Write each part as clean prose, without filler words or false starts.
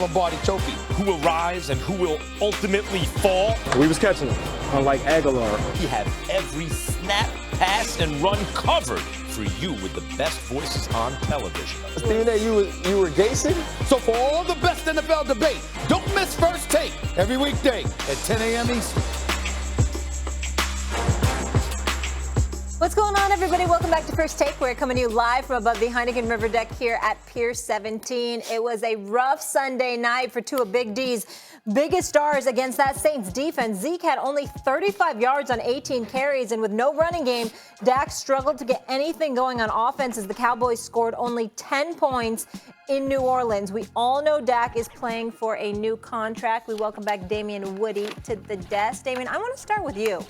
Lombardi Trophy. Who will rise and who will ultimately fall? We was catching him, unlike Aguilar. We have every snap, pass, and run covered for you with the best voices on television. Thinking that you were gazing? So for all the best NFL debate, don't miss First Take every weekday at 10 a.m. Eastern. What's going on, everybody? Welcome back to First Take. We're coming to you live from above the Heineken River deck here at Pier 17. It was a rough Sunday night for two of Big D's biggest stars against that Saints defense. Zeke had only 35 yards on 18 carries, and with no running game, Dak struggled to get anything going on offense as the Cowboys scored only 10 points in New Orleans. We all know Dak is playing for a new contract. We welcome back Damian Woody to the desk. Damian, I want to start with you.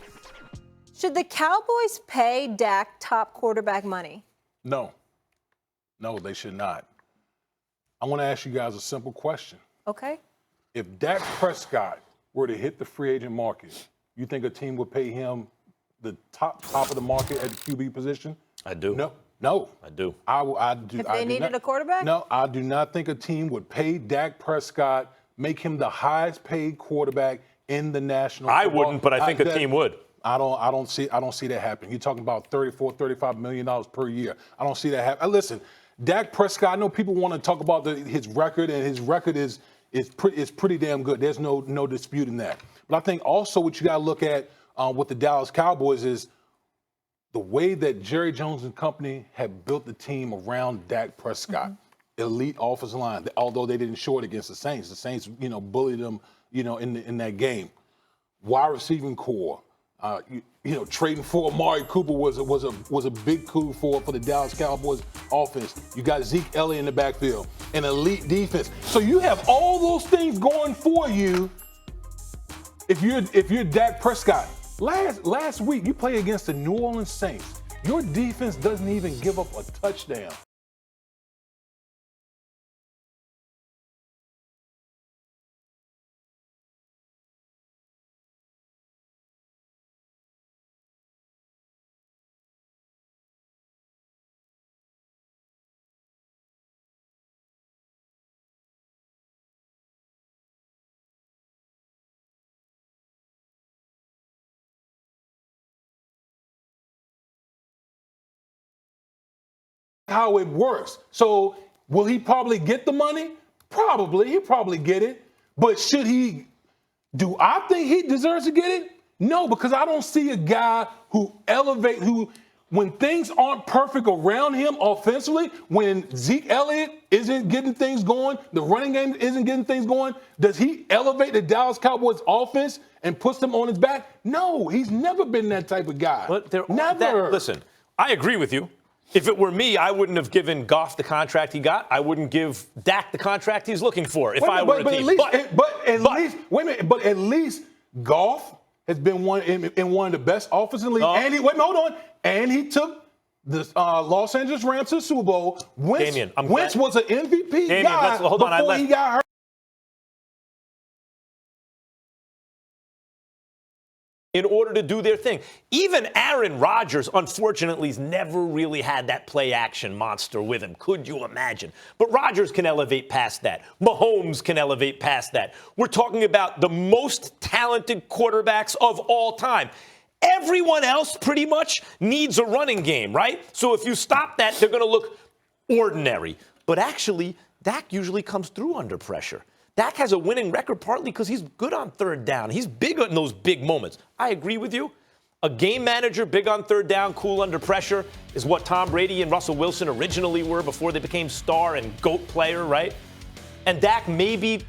Should the Cowboys pay Dak top quarterback money? No. No, they should not. I want to ask you guys a simple question. Okay. If Dak Prescott were to hit the free agent market, you think a team would pay him the top of the market at the QB position? I do. No. I do. I do. If they needed a quarterback? No, I do not think a team would pay Dak Prescott, make him the highest paid quarterback in the National I Football. wouldn't, but I think a team would. I don't see that happening. You're talking about $35 million per year. I don't see that happen. Listen, Dak Prescott, I know people want to talk about his record, and his record is pretty damn good. There's no disputing that. But I think also what you got to look at with the Dallas Cowboys is the way that Jerry Jones and company have built the team around Dak Prescott. Mm-hmm. Elite offensive line, although they didn't show it against the Saints. The Saints, bullied them, in that game. Wide receiving core. Trading for Amari Cooper was a big coup for the Dallas Cowboys offense. You got Zeke Elliott in the backfield, an elite defense. So you have all those things going for you. If you're Dak Prescott, last week you played against the New Orleans Saints. Your defense doesn't even give up a touchdown. How it works. So will he probably get the money? Probably. He'll probably get it. But do I think he deserves to get it? No, because I don't see a guy who when things aren't perfect around him offensively, when Zeke Elliott isn't getting things going, the running game isn't getting things going, does he elevate the Dallas Cowboys offense and puts them on his back? No, he's never been that type of guy. Never. Listen, I agree with you. If it were me, I wouldn't have given Goff the contract he got. I wouldn't give Dak the contract he's looking for if I were a team. But at least Goff has been in one of the best offenses in the league. And he took the Los Angeles Rams to the Super Bowl. Wentz was an MVP guy before he got hurt. In order to do their thing. Even Aaron Rodgers, unfortunately, has never really had that play-action monster with him. Could you imagine? But Rodgers can elevate past that. Mahomes can elevate past that. We're talking about the most talented quarterbacks of all time. Everyone else pretty much needs a running game, right? So if you stop that, they're going to look ordinary. But actually, Dak usually comes through under pressure. Dak has a winning record partly because he's good on third down. He's big in those big moments. I agree with you. A game manager, big on third down, cool under pressure, is what Tom Brady and Russell Wilson originally were before they became star and GOAT player, right? And Dak maybe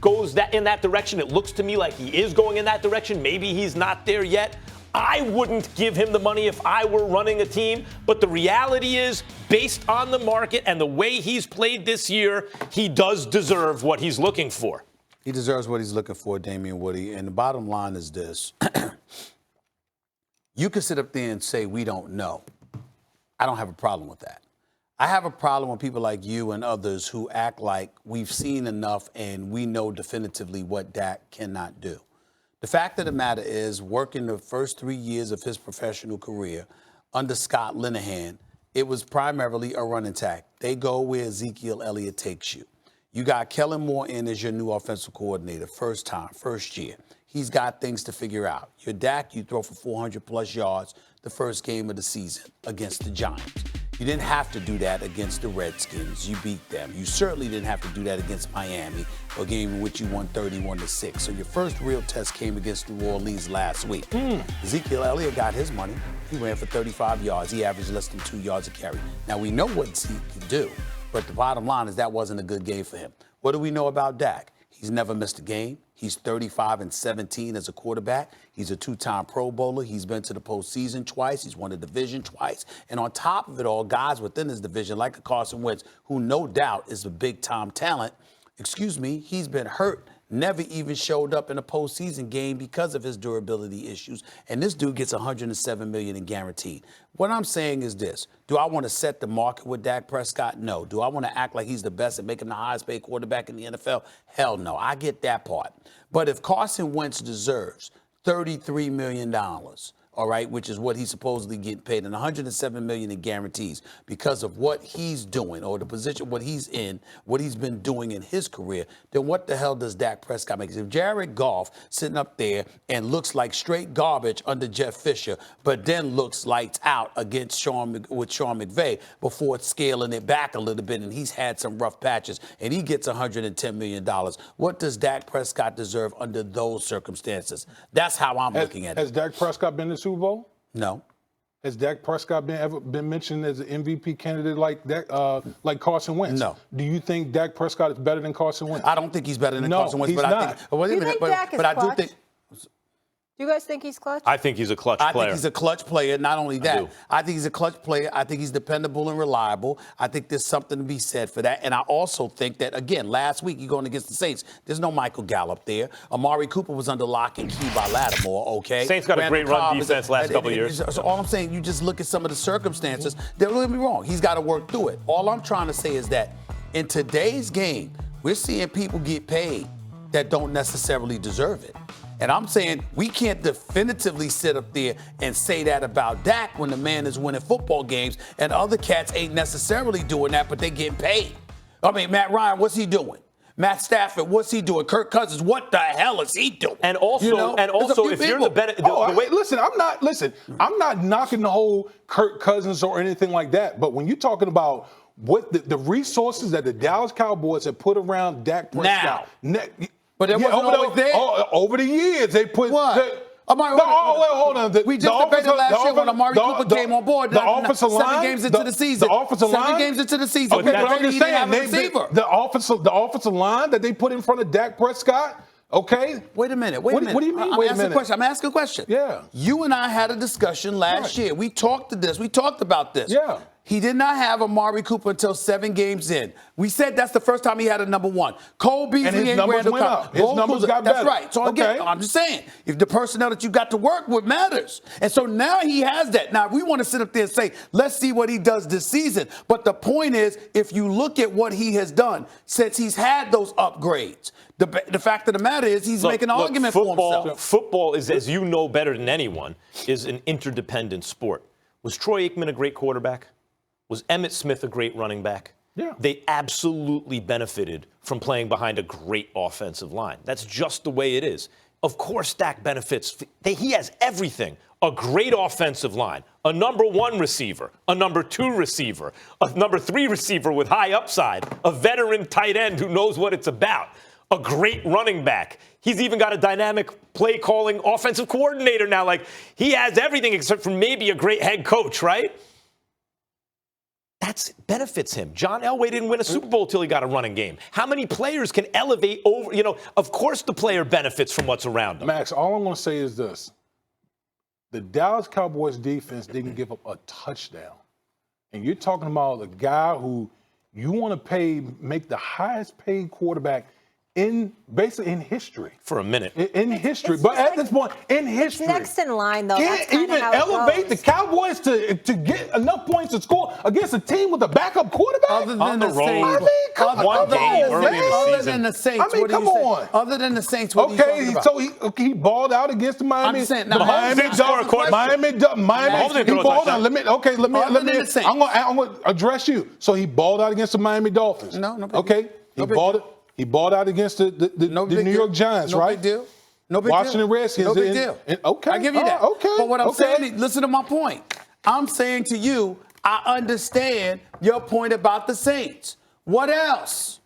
goes in that direction. It looks to me like he is going in that direction. Maybe he's not there yet. I wouldn't give him the money if I were running a team. But the reality is, based on the market and the way he's played this year, he does deserve what he's looking for. He deserves what he's looking for, Damian Woody. And the bottom line is this. You can sit up there and say, we don't know. I don't have a problem with that. I have a problem with people like you and others who act like we've seen enough and we know definitively what Dak cannot do. The fact of the matter is, working the first 3 years of his professional career under Scott Linehan, it was primarily a run attack. They go where Ezekiel Elliott takes you. You got Kellen Moore in as your new offensive coordinator, first time, first year. He's got things to figure out. Your Dak, you throw for 400-plus yards the first game of the season against the Giants. You didn't have to do that against the Redskins. You beat them. You certainly didn't have to do that against Miami, a game in which you won 31-6. So your first real test came against New Orleans last week. Ezekiel Elliott got his money. He ran for 35 yards. He averaged less than 2 yards a carry. Now, we know what he can do, but the bottom line is that wasn't a good game for him. What do we know about Dak? He's never missed a game. He's 35-17 as a quarterback. He's a two-time Pro Bowler. He's been to the postseason twice. He's won the division twice. And on top of it all, guys within his division, like a Carson Wentz, who no doubt is a big-time talent, he's been hurt. Never even showed up in a postseason game because of his durability issues. And this dude gets $107 million in guaranteed. What I'm saying is this. Do I want to set the market with Dak Prescott? No. Do I want to act like he's the best and make him the highest paid quarterback in the NFL? Hell no. I get that part. But if Carson Wentz deserves $33 million, all right, which is what he's supposedly getting paid, and $107 million in guarantees because of what he's doing or the position, what he's in, what he's been doing in his career, then what the hell does Dak Prescott make? If Jared Goff sitting up there and looks like straight garbage under Jeff Fisher, but then looks lights out against Sean McVay before scaling it back a little bit, and he's had some rough patches, and he gets $110 million, what does Dak Prescott deserve under those circumstances? That's how I'm looking at it. Has Dak Prescott been to Super Bowl? No. Has Dak Prescott ever been mentioned as an MVP candidate like Carson Wentz? No. Do you think Dak Prescott is better than Carson Wentz? I don't think he's better than No, Carson Wentz, he's but not. I think. Wait a minute, Dak is but I do clutch? think. Do you guys think he's clutch? I think he's a clutch I player. think he's a clutch player. Not only that, do. I think he's a clutch player. I think he's dependable and reliable. I think there's something to be said for that. And I also think that, again, last week you're going against the Saints. There's no Michael Gallup there. Amari Cooper was under lock and key by Lattimore, okay? Saints got a great run defense last couple of years. So all I'm saying, you just look at some of the circumstances. Don't get me wrong. He's got to work through it. All I'm trying to say is that in today's game, we're seeing people get paid that don't necessarily deserve it. And I'm saying we can't definitively sit up there and say that about Dak when the man is winning football games and other cats ain't necessarily doing that, but they getting paid. I mean, Matt Ryan, what's he doing? Matt Stafford, what's he doing? Kirk Cousins, what the hell is he doing? And also, if you're the better, listen, I'm not knocking the whole Kirk Cousins or anything like that. But when you're talking about what the resources that the Dallas Cowboys have put around Dak Prescott, but it wasn't always there. Over the years, they put what? Hold on. We just debated last year when Amari Cooper came on board. The offensive line, 7 games into the season. The offensive line. 7 games into the season. Okay, but I'm just saying, the offensive line that they put in front of Dak Prescott. Okay. Wait a minute. What do you mean? I'm asking a question. Yeah. You and I had a discussion last year. We talked about this. Yeah. He did not have Amari Cooper until 7 games in. We said that's the first time he had a number one. Cole Beasley and numbers went up. His numbers got better. That's right. So again, I'm just saying, if the personnel that you got to work with matters. And so now he has that. Now, we want to sit up there and say, let's see what he does this season. But the point is, if you look at what he has done since he's had those upgrades, the fact of the matter is he's making an argument for himself. Football is, as you know better than anyone, is an interdependent sport. Was Troy Aikman a great quarterback? Was Emmitt Smith a great running back? Yeah. They absolutely benefited from playing behind a great offensive line. That's just the way it is. Of course, Dak benefits. He has everything. A great offensive line, a number 1 receiver, a number 2 receiver, a number 3 receiver with high upside, a veteran tight end who knows what it's about, a great running back. He's even got a dynamic play calling offensive coordinator now. Like, he has everything except for maybe a great head coach, right? That benefits him. John Elway didn't win a Super Bowl till he got a running game. How many players can elevate over? Of course the player benefits from what's around him. Max, all I'm going to say is this. The Dallas Cowboys defense didn't give up a touchdown. And you're talking about a guy who you want to make the highest paid quarterback basically in history. For a minute. In history. But at this point, in history. Next in line, though. Can't even elevate the Cowboys to get enough points to score against a team with a backup quarterback? Other than the Saints. I mean, come on. Other than the Saints, I mean, come on. Other than the Saints, what are you talking about? So he balled out against the Miami. I'm saying, the Miami Dolphins. Miami. He balled out. Let me. I'm going to address you. So he balled out against the Miami Dolphins. No. Okay. He balled out against the New York Giants, no right? Big deal. No big Washington deal. Redskins. No big deal. Okay. I give you that. Okay. But what I'm saying, listen to my point. I'm saying to you, I understand your point about the Saints. What else?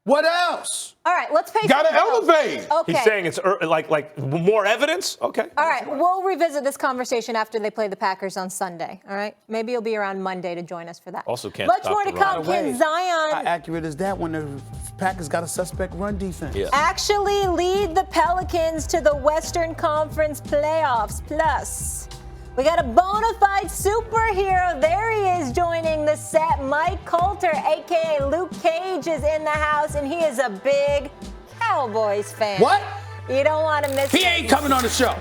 What else? All right, let's pay. Gotta elevate. Okay. He's saying it's like more evidence? Okay. All right, we'll revisit this conversation after they play the Packers on Sunday. All right, maybe you'll be around Monday to join us for that. Also can't Much stop more to the come. run. Can Zion How accurate is that when the Packers got a suspect run defense? Yeah. actually lead the Pelicans to the Western Conference playoffs? Plus, we got a bona fide superhero. There he is joining the set. Mike Coulter, a.k.a. Luke Cage, is in the house, and he is a big Cowboys fan. What? You don't want to miss He it. ain't coming on the show.